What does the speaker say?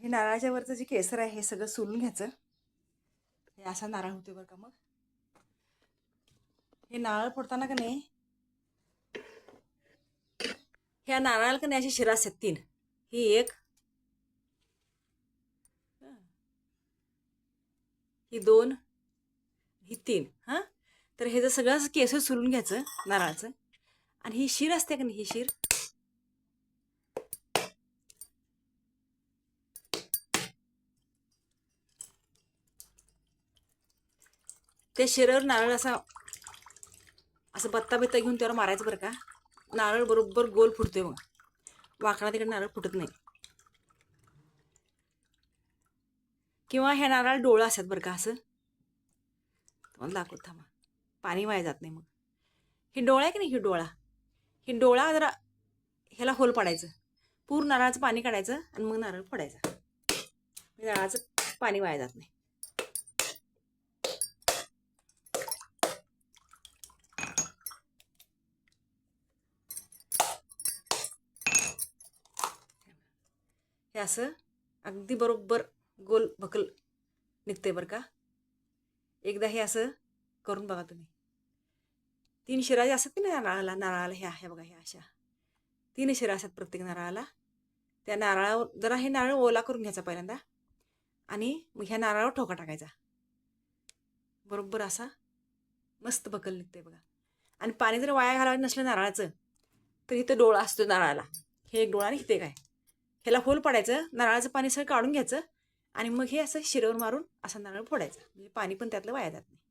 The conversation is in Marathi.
हे नारळाच्या वरचं जे केसर आहे हे सगळं सोलून घ्यायचं. हे असा नारळ होते बरं का. मग हे नारळ फोडताना का नाही, ह्या नारळाला का नाही अशी शिरा असतात 3. ही 1, ही 2, ही 3. हां, तर हे जर सगळं केसर सोलून घ्यायचं नारळाचं. आणि ही शीर असते का नाही, ही शीर त्या शिरेवर नारळ असा असं बत्ता बित्ता घेऊन त्यावर मारायचं बरं का. नारळ बरोबर गोल फुटतोय मग. वाकडा तिकडे नारळ फुटत नाही. किंवा ह्या नारळ डोळं असतात बरं का. असं तुम्हाला दाखवत थांबा, पाणी वाया जात नाही. मग हे डोळा आहे की नाही, ही डोळा, ही डोळा जरा ह्याला होल पाडायचं. पूर्ण नारळाचं पाणी काढायचं आणि मग नारळ फोडायचा. नारळाचं पाणी वाया जात नाही. हे असं अगदी बरोबर गोल भकल निघते बरं का. एकदा हे असं करून बघा तुम्ही. 3 शिरा ज्या असतात की नाही नारळाला ह्या बघा, ह्या अशा 3 शिरा असतात प्रत्येक नारळाला. त्या नारळावर जरा हे नारळ ओला करून घ्यायचा पहिल्यांदा आणि मग ह्या नारळावर ठोका टाकायचा. बरोबर असा मस्त बकल निघते बघा. आणि पाणी जर वाया घालायचं नसलं नारळाचं तर इथं डोळा असतो नारळाला. हे एक डोळा आणि इथे काय, ह्याला होल पाडायचं, नारळाचं पाणी सगळं काढून घ्यायचं आणि मग हे असं शिरेवर मारून असा नारळ फोडायचा. म्हणजे पाणी पण त्यातलं वाया जात नाही.